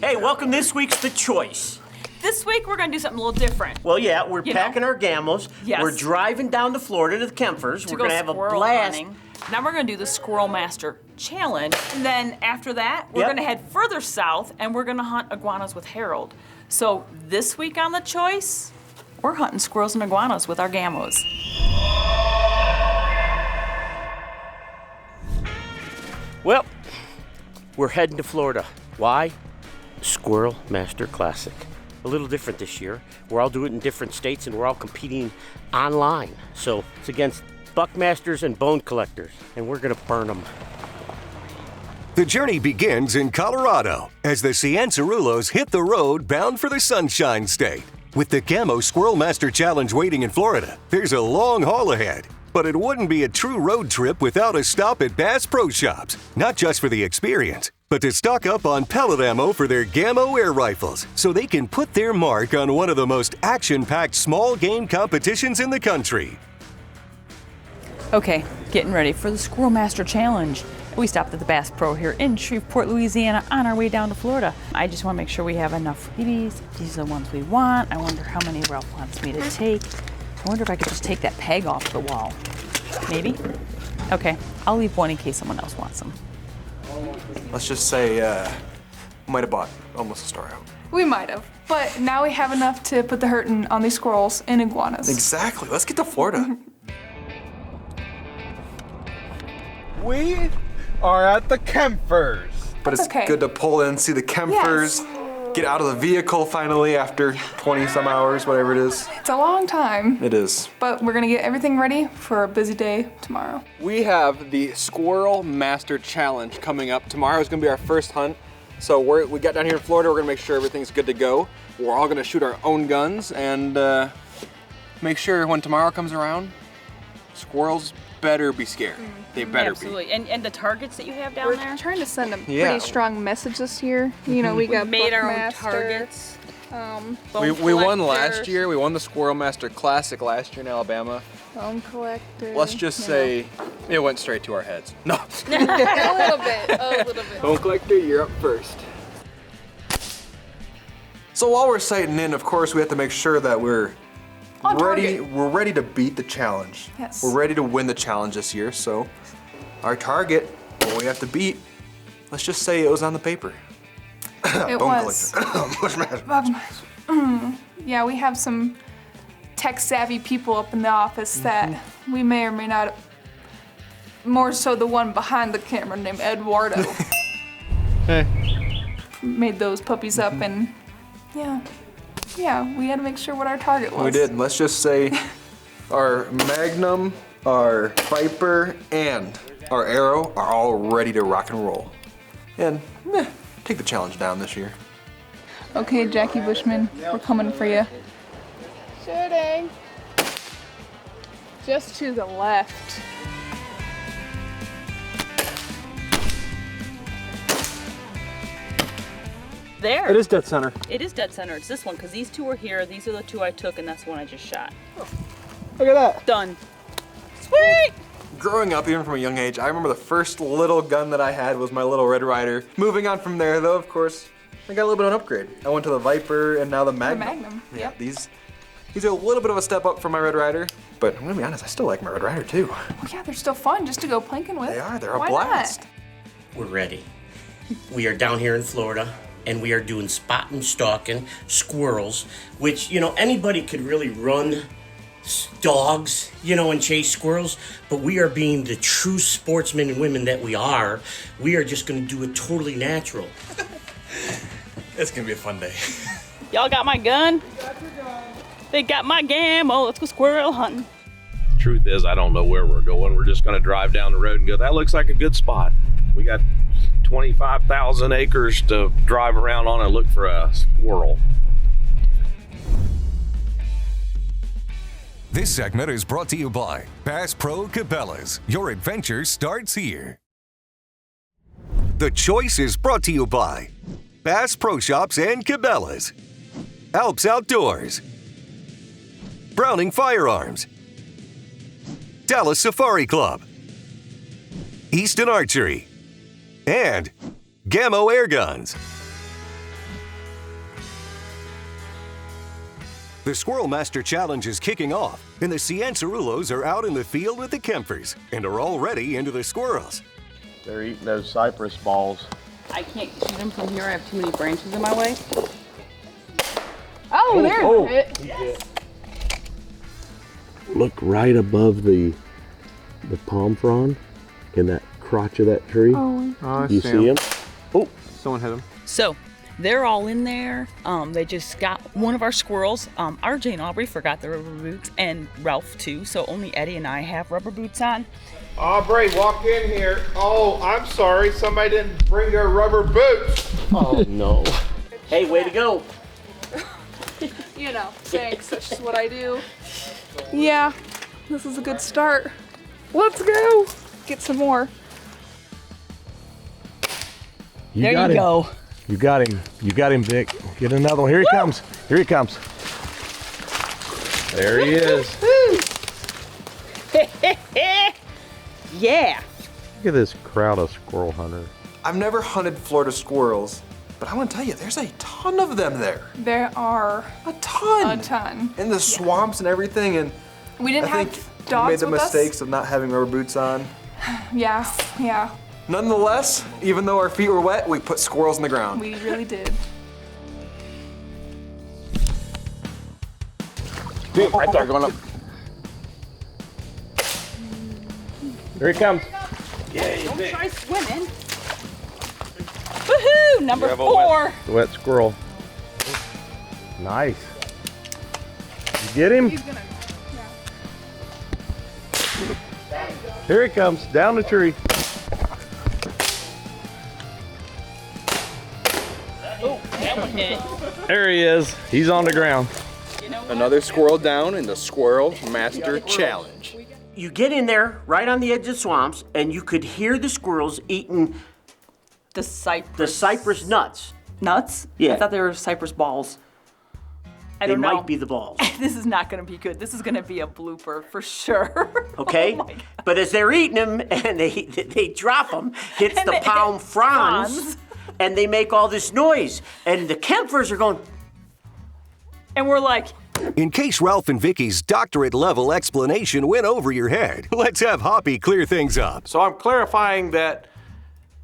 Hey, welcome this week's The Choice. This week we're gonna do something a little different. Well, yeah, we're packing our gamos. Yes. We're driving down to Florida to the Kempfers. We're gonna have a blast. Hunting. Now we're gonna do the Squirrel Master Challenge. And then after that, we're gonna head further south and we're gonna hunt iguanas with Harold. So this week on The Choice, we're hunting squirrels and iguanas with our gamos. Well, we're heading to Florida. Why? Squirrel Master Classic. A little different this year. We're all doing it in different states and we're all competing online. So it's against Buckmasters and Bone Collectors, and we're gonna burn them. The journey begins in Colorado as the Cianciarulos hit the road bound for the Sunshine State. With the GAMO Squirrel Master Challenge waiting in Florida, there's a long haul ahead. But it wouldn't be a true road trip without a stop at Bass Pro Shops, not just for the experience, but to stock up on pellet ammo for their GAMO air rifles so they can put their mark on one of the most action-packed small game competitions in the country. Okay, getting ready for the Squirrel Master Challenge. We stopped at the Bass Pro here in Shreveport, Louisiana on our way down to Florida. I just want to make sure we have enough freebies. These are the ones we want. I wonder how many Ralph wants me to take. I wonder if I could just take that peg off the wall. Maybe? Okay, I'll leave one in case someone else wants them. Let's just say, we might have bought almost a star out. We might have, but now we have enough to put the hurting on these squirrels and iguanas. Exactly. Let's get to Florida. We are at the Kempfers. But it's okay. good to pull in, see the Kempfers, get out of the vehicle finally after 20 some hours, whatever it is. It's a long time, It is. but we're gonna get everything ready for a busy day tomorrow. We have the Squirrel Master Challenge coming up. Tomorrow is going to be our first hunt. So we got down here in Florida. We're going to make sure everything's good to go. We're all going to shoot our own guns and make sure when tomorrow comes around, squirrels better be scared. They better Absolutely. And the targets that you have down We're there? trying to send a Yeah. pretty strong message this year. You know, we got Made our own Buckmaster, targets. be. We won Collector. last year. We won the Squirrel Master Classic last year in Alabama. Bone Collector. Let's just say it went straight to our heads. No. a little bit. Bone Collector, you're up first. So while we're sighting in, of course, we have to make sure that we're On ready. target. We're ready to beat the challenge. Yes. We're ready to win the challenge this year. So our target, what we have to beat, let's just say it was on the paper. It Bone was. Collector. Bushmaster. Buckmaster. Yeah, we have some tech-savvy people up in the office that we may or may not. More so the one behind the camera named Eduardo. Hey. Made those puppies up and yeah, we had to make sure what our target was. We did. Let's just say our Magnum, our Viper, and our Arrow are all ready to rock and roll. And take the challenge down this year. Okay, Jackie Bushman, we're coming for you. Shooting. Just to the left. There. It is dead center. It is dead center. It's this one, because these two are here. These are the two I took, and that's the one I just shot. Look at that. Done. Sweet! Growing up, even from a young age, I remember the first little gun that I had was my little Red Ryder. Moving on from there, though, of course, I got a little bit of an upgrade. I went to the Viper and now the Magnum. Magnum, Yeah, yep. these are a little bit of a step up from my Red Ryder, but I'm gonna be honest, I still like my Red Ryder too. Oh yeah, they're still fun just to go planking with. They are, they're a Why blast. not? We're ready. We are down here in Florida, and we are doing spotting, stalking squirrels, which, you know, anybody could really run dogs, you know, and chase squirrels, but we are being the true sportsmen and women that we are. We are just going to do it totally natural. It's gonna be a fun day. Y'all got my gun? They got my gamo. Let's go squirrel hunting. Truth is, I don't know where we're going. We're just going to drive down the road and go, that looks like a good spot. We got 25,000 acres to drive around on and look for a squirrel. This segment is brought to you by Bass Pro Cabela's. Your adventure starts here. The Choice is brought to you by Bass Pro Shops and Cabela's, Alps Outdoors, Browning Firearms, Dallas Safari Club, Easton Archery, and GAMO Air Guns. The Squirrel Master Challenge is kicking off, and the Cianciarulos are out in the field with the Kempers and are already into the squirrels. They're eating those cypress balls. I can't shoot them from here. I have too many branches in my way. Oh, there's it. Look right above the palm frond in that crotch of that tree. Oh, I You see him? Oh, Someone hit him. So they're all in there. They just got one of our squirrels. RJ and Aubrey forgot their rubber boots, and Ralph too. So only Eddie and I have rubber boots on. Aubrey, walk in here. Oh, I'm sorry. Somebody didn't bring their rubber boots. Oh no. Hey, way to go. you know, thanks. That's just what I do. Yeah, this is a good start. Let's go. Get some more. There you go. You got him. You got him, Vic. Get another one. Here he comes. Here he comes. There he is. Yeah. Look at this crowd of squirrel hunters. I've never hunted Florida squirrels, but I want to tell you, there's a ton of them there. There are A ton. a ton. In the swamps and everything, and We didn't I have think we dogs made the with mistakes of not having rubber boots on. us. Yeah, yeah, Nonetheless, even though our feet were wet, we put squirrels in the ground. we really did. Dude, right there, going up. Here he comes. Don't try swimming. Woohoo! Number Grab a 4. Wet squirrel. Nice. You get him? He's gonna. Here he comes, down the tree. There he is. He's on the ground. Another squirrel down in the Squirrel Master Challenge. You get in there right on the edge of the swamps, and you could hear the squirrels eating The cypress. the cypress nuts. nuts? Yeah. I thought they were cypress balls. I They don't know. might be the balls. This is not going to be good. This is going to be a blooper for sure. Okay? Oh my God. But as they're eating them and they drop them, hits And the they palm hit fronds, fronds. and they make all this noise. And the Kempers are going, And we're like, In case Ralph and Vicky's doctorate level explanation went over your head, let's have Hoppy clear things up. So I'm clarifying that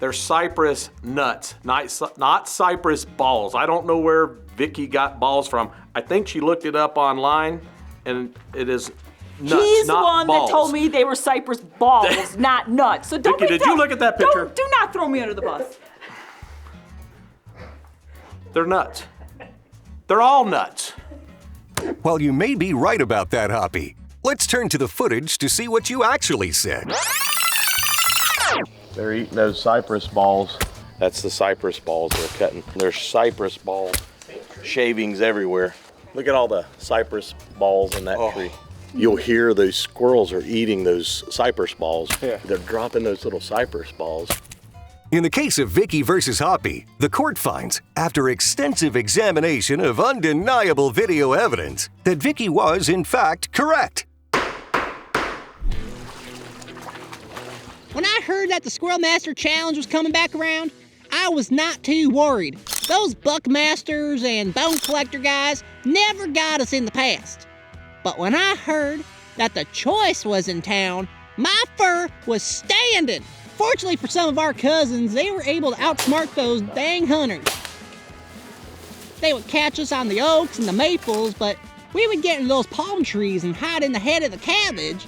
they're cypress nuts, not cypress balls. I don't know where Vicky got balls from. I think she looked it up online, and it is nuts, he's the not one balls. that told me they were cypress balls, not nuts. So don't Vicky, be did you look at that picture? Do not throw me under the bus. They're nuts. They're all nuts. While you may be right about that, Hoppy, let's turn to the footage to see what you actually said. They're eating those cypress balls. That's the cypress balls they're cutting. There's cypress ball shavings everywhere. Look at all the cypress balls in that tree. You'll hear those squirrels are eating those cypress balls. Yeah. They're dropping those little cypress balls. In the case of Vicky versus Hoppy, the court finds, after extensive examination of undeniable video evidence, that Vicky was, in fact, correct. When I heard that the Squirrel Master Challenge was coming back around, I was not too worried. Those Buckmasters and Bone Collector guys never got us in the past. But when I heard that the choice was in town, my fur was standing. Fortunately for some of our cousins, they were able to outsmart those dang hunters. They would catch us on the oaks and the maples, but we would get in those palm trees and hide in the head of the cabbage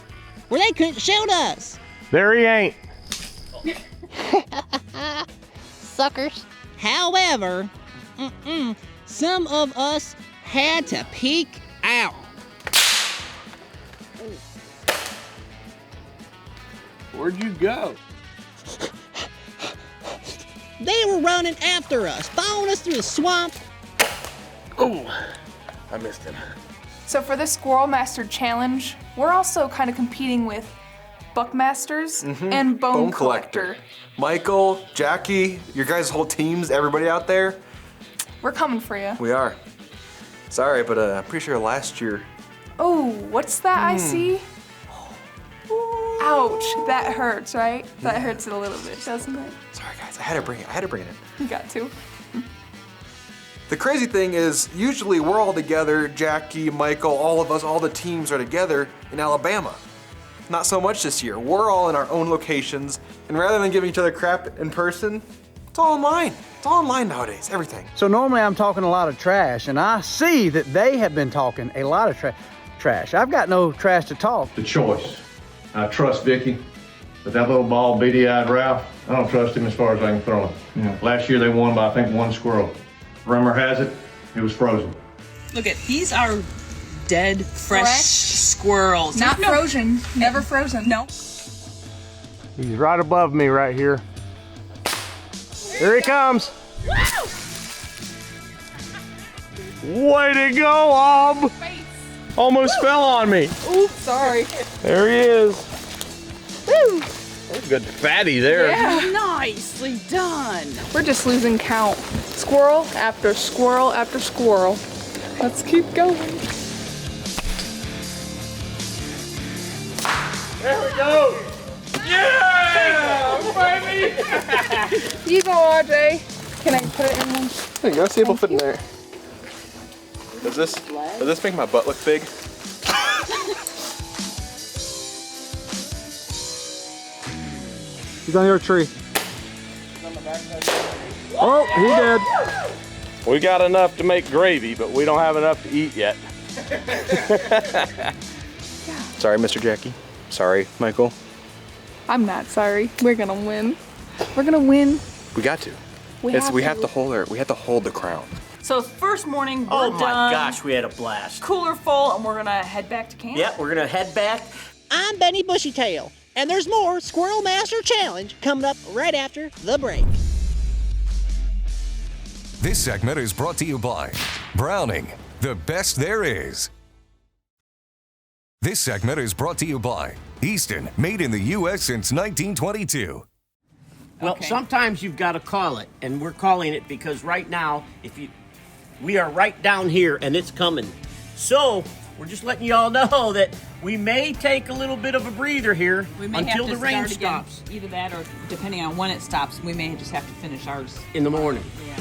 where they couldn't shoot us. There he ain't. Suckers. However, some of us had to peek out. Where'd you go? They were running after us, following us through the swamp. Oh, I missed him. So for the Squirrel Master Challenge, we're also kind of competing with Buckmasters and Bone Collector. Michael, Jackie, your guys' whole teams, everybody out there, We're coming for you. we are. Sorry, but I'm pretty sure last year. Oh, what's that I see? Ouch, that hurts, right? That hurts it a little bit, doesn't it? Sorry guys, I had to bring it in. You got to. The crazy thing is, usually we're all together, Jackie, Michael, all of us, all the teams are together in Alabama. Not so much this year. We're all in our own locations, and rather than giving each other crap in person, it's all online. It's all online nowadays, everything. So normally I'm talking a lot of trash, and I see that they have been talking a lot of trash. I've got no trash to talk. The choice. I trust Vicky, but that little bald, beady-eyed Ralph, I don't trust him as far as I can throw him. Yeah. Last year they won by, I think, 1 squirrel. Rumor has it, it was frozen. Look at, these are dead, fresh squirrels. Not frozen. Never frozen. No. He's right above me right here. Here he comes. Way to go, Ob. Almost fell on me. Oops, sorry. There he is. Woo. That's a good fatty there. Yeah. Nicely done. We're just losing count. Squirrel after squirrel after squirrel. Let's keep going. There we go. Yeah, baby. You go, RJ. Can I put it in one? There you go, see if we'll fit in there. Does this make my butt look big? He's on your tree. Oh, he did. We got enough to make gravy, but we don't have enough to eat yet. Sorry, Mr. Jackie. Sorry, Michael. I'm not sorry. We're gonna win. We're gonna win. We got to. We have to hold the crown. So first morning, we're Oh done. my gosh, we had a blast. Cooler full, and we're gonna head back to camp. Yeah, we're gonna head back. I'm Benny Bushytail, and there's more Squirrel Master Challenge coming up right after the break. This segment is brought to you by Browning, the best there is. This segment is brought to you by Easton, made in the U.S. since 1922. Well, sometimes you've got to call it, and we're calling it because right now, we are right down here, and it's coming. So we're just letting you all know that we may take a little bit of a breather here We may until have to the rain start again. stops Either that, or depending on when it stops, we may just have to finish ours. in the morning. Yeah.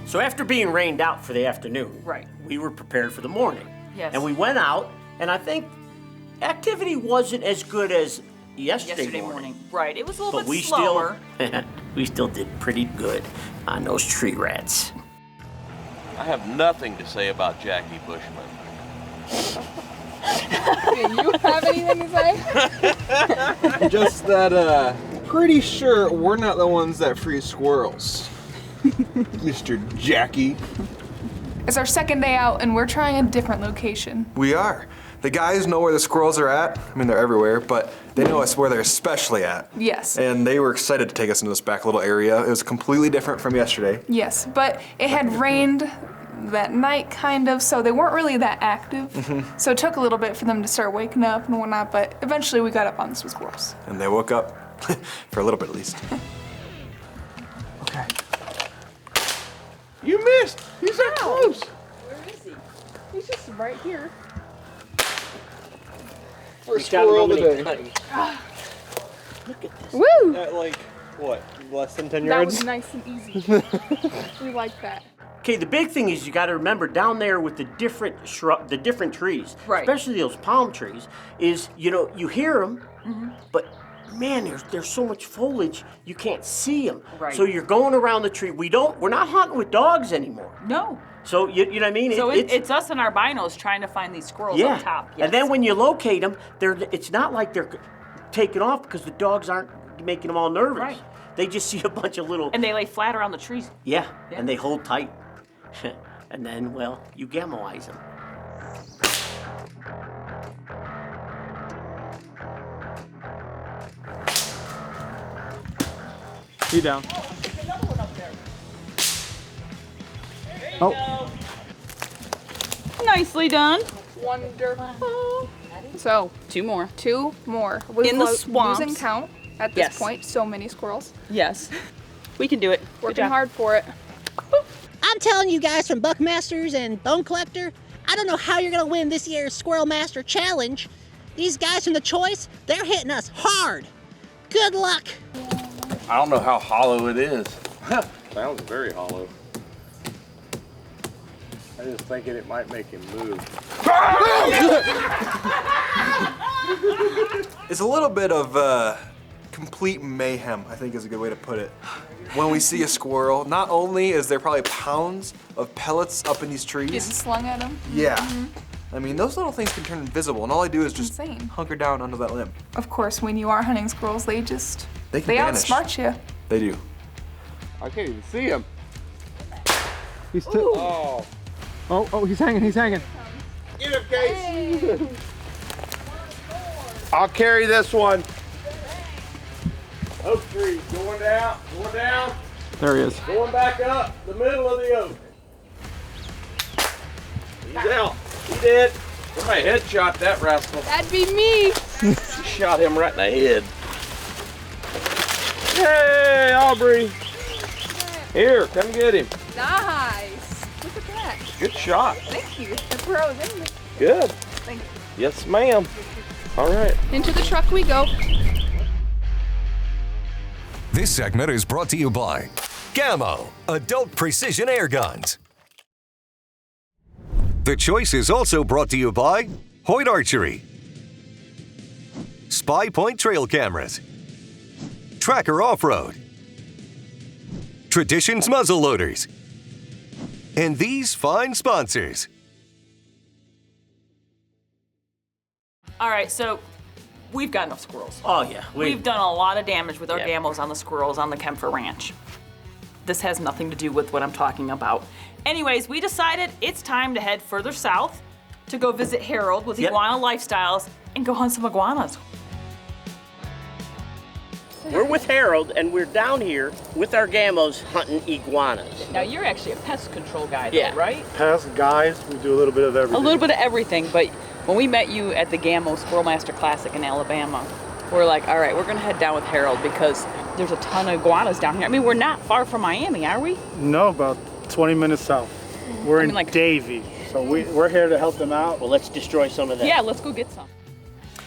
So after being rained out for the afternoon, Right. we were prepared for the morning. Yes. And we went out, and I think activity wasn't as good as yesterday morning. Right. It was a little But bit we slower. we still did pretty good on those tree rats. I have nothing to say about Jackie Bushman. Do you have anything to say? Just that, pretty sure we're not the ones that free squirrels. Mr. Jackie. It's our second day out, and we're trying a different location. We are. The guys know where the squirrels are at. I mean, they're everywhere, but they know us where they're especially at. Yes. And they were excited to take us into this back little area. It was completely different from yesterday. Yes, but it had rained that night, kind of, so they weren't really that active. So it took a little bit for them to start waking up and whatnot, but eventually we got up on some squirrels. And they woke up, for a little bit at least. Okay. You missed. He's that close. Where is he? He's just right here. First squirrel of the day. Look at this. Woo! At like, what, less than 10 That yards? was nice and easy. We like that. Okay, the big thing is you got to remember down there with the different the different trees, Right. especially those palm trees, is you hear them, but man, there's so much foliage you can't see them. Right. So you're going around the tree. We're not hunting with dogs anymore. No. So you know what I mean? So it's us and our binos trying to find these squirrels yeah. up top. Yes. And then when you locate them, it's not like they're taking off because the dogs aren't making them all nervous. Right. They just see a bunch of little. And they lay flat around the trees. Yeah, Yeah. and they hold tight. And then, well, you gamoize them. He down. Oh. Nicely done. Wonderful. So, Two more. two more. In the swamps. Losing count at this Yes. point. So many squirrels. Yes. We can do it. Good Working job. hard for it. I'm telling you guys from Buckmasters and Bone Collector, I don't know how you're gonna win this year's Squirrel Master Challenge. These guys from the Choice, they're hitting us hard. Good luck. I don't know how hollow it is. Sounds very hollow. I was thinking it might make him move. It's a little bit of complete mayhem, I think is a good way to put it. When we see a squirrel, not only is there probably pounds of pellets up in these trees. Getting slung at them. Yeah. I mean, those little things can turn invisible, and all I do is just Insane. hunker down under that limb. Of course, when you are hunting squirrels, they They can vanish. outsmart you. They do. I can't even see him. He's still. Oh. Oh, he's hanging, he's hanging. Get him, Case. I'll carry this one. Oak tree, going down, going down, There he is. going back up, the middle of the oak. He's out. He did. Somebody headshot that rascal. That'd be me. Shot him right in the head. Hey, Aubrey. Here, come get him. Nice. Look at that. Good shot. Thank you. The pros, isn't it? Good. Thank you. Yes, ma'am. All right. Into the truck we go. This segment is brought to you by GAMO Adult Precision Air Guns. The choice is also brought to you by Hoyt Archery, Spy Point Trail Cameras, Tracker Off-Road, Traditions Muzzle Loaders, and these fine sponsors. All right, so we've got enough squirrels. Oh yeah, We've done a lot of damage with our Yeah. gamos on the squirrels on the Kempfer Ranch. This has nothing to do with what I'm talking about. Anyways, we decided it's time to head further south to go visit Harold with Yep. Iguana Lifestyles and go hunt some iguanas. We're with Harold, and we're down here with our gamos hunting iguanas. Now, you're actually a pest control guy, Yeah. though, right? Pest guys, we do a little bit of everything. A little bit of everything, but when we met you at the GAMO Squirrel Master Classic in Alabama, we're like, all right, we're gonna head down with Harold because there's a ton of iguanas down here. I mean, we're not far from Miami, are we? No, about 20 minutes south. We're in like- Davie, so we're here to help them out. Well, let's destroy some of that. Yeah, let's go get some.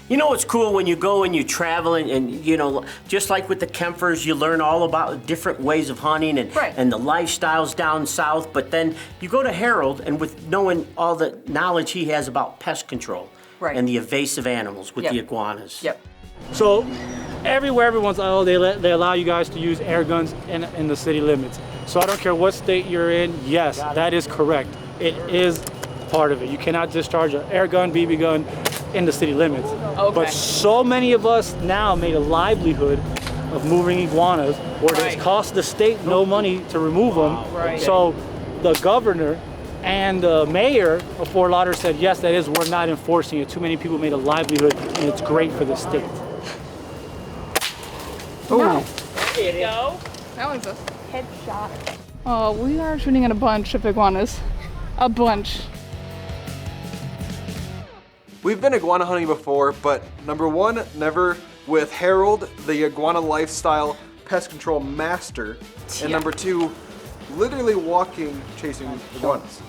You know what's cool when you go and you travel and you know, just like with the Kempfers, you learn all about different ways of hunting and, Right. and the lifestyles down south, but then you go to Harold and with knowing all the knowledge he has about pest control Right. and the invasive animals with Yep. the iguanas. Yep. So everywhere, everyone's they allow you guys to use air guns in the city limits. So I don't care what state you're in. Yes, that is correct. It is part of it. You cannot discharge an air gun, BB gun in the city limits. Okay. But so many of us now made a livelihood of moving iguanas, where Right. it costs the state no money to remove them. Right. So the governor and the mayor of Fort Lauderdale said, yes, that is, we're not enforcing it. Too many people made a livelihood, and it's great for the state. Wow. There you go. That was a Headshot. Oh, we are shooting at a bunch of iguanas. A bunch. We've been iguana hunting before, but number one, never with Harold, the Iguana Lifestyle Pest Control Master, and Yeah. number two, literally walking, chasing iguanas.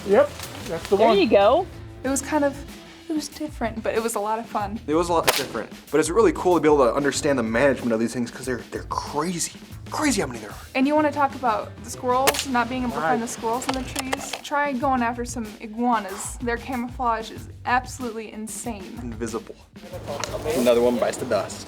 Yep, that's the There one. you go. It was different, but it was a lot of fun. It was a lot different, but it's really cool to be able to understand the management of these things because they're crazy. Crazy how many there are. And you want to talk about the squirrels, not being able to find the squirrels in the trees? Try going after some iguanas. Their camouflage is absolutely insane. Invisible. Another one bites the dust.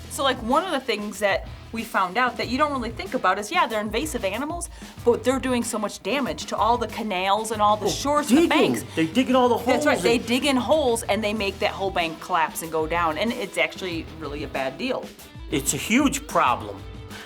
So like one of the things that we found out that you don't really think about is, yeah, they're invasive animals, but they're doing so much damage to all the canals and all the shores and the banks. They dig in all the holes. That's right, they and- dig in holes and they make that whole bank collapse and go down, and it's actually really a bad deal. It's a huge problem.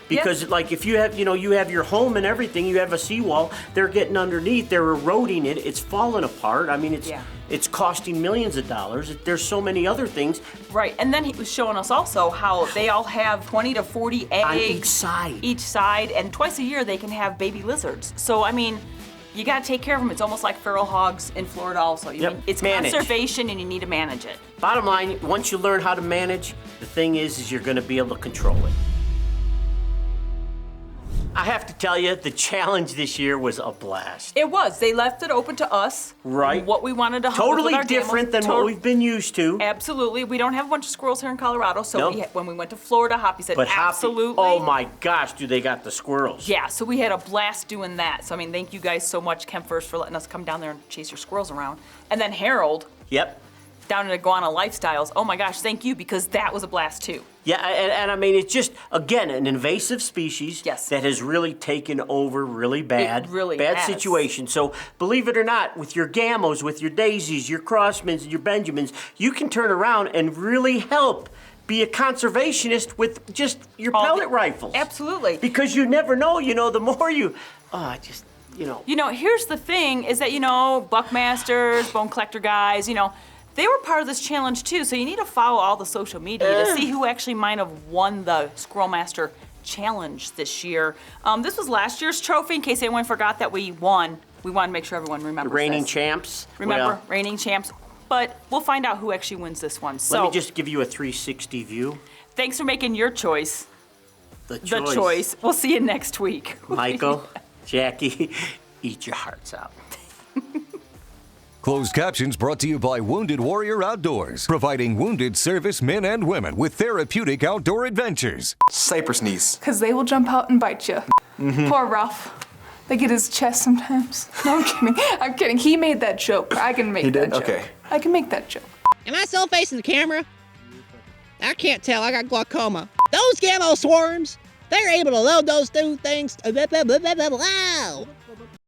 Because like if you have, you have your home and everything, you have a seawall, they're getting underneath, they're eroding it, it's falling apart. I mean, it's costing millions of dollars. There's so many other things. Right, and then he was showing us also how they all have 20 to 40 eggs. On each side. Each side, and twice a year they can have baby lizards. So, I mean, you gotta take care of them. It's almost like feral hogs in Florida also. It's Manage. conservation and you need to manage it. Bottom line, once you learn how to manage, the thing is you're gonna be able to control it. I have to tell you, the challenge this year was a blast. It was. They left it open to us. Right. What we wanted to hunt with Totally our different gamos. than what we've been used to. Absolutely. We don't have a bunch of squirrels here in Colorado, so Nope. when we went to Florida, Hoppy said But Hoppy, absolutely. oh my gosh, do they got the squirrels. Yeah, so we had a blast doing that. So, I mean, thank you guys so much, Kemp First, for letting us come down there and chase your squirrels around. And then Harold, Yep. down at Iguana Lifestyles, oh my gosh, thank you, because that was a blast too. Yeah, and I mean, it's just, again, an invasive species Yes. that has really taken over really bad. It really bad has. situation. So believe it or not, with your gamos, with your daisies, your crossmans, and your benjamins, you can turn around and really help be a conservationist with just your pellet rifles. Absolutely. Because you never know, the more you, Here's the thing is that, Buckmasters, Bone Collector guys, they were part of this challenge too, so you need to follow all the social media to see who actually might have won the Squirrel Master Challenge this year. This was last year's trophy, in case anyone forgot that we won. We want to make sure everyone remembers reigning this. champs. Remember, reigning champs. But we'll find out who actually wins this one. So Let me just give you a 360 view. Thanks for making your choice. The choice. We'll see you next week. Michael, Jackie, eat your hearts out. Closed captions brought to you by Wounded Warrior Outdoors, providing wounded service men and women with therapeutic outdoor adventures. Cypress knees. Because they will jump out and bite you. Poor Ralph. They get his chest sometimes. No, I'm kidding. I'm kidding. He made that joke. I can make that joke. Okay. I can make that joke. Am I still facing the camera? I can't tell. I got glaucoma. Those GAMO swarms, they're able to load those two things. Wow.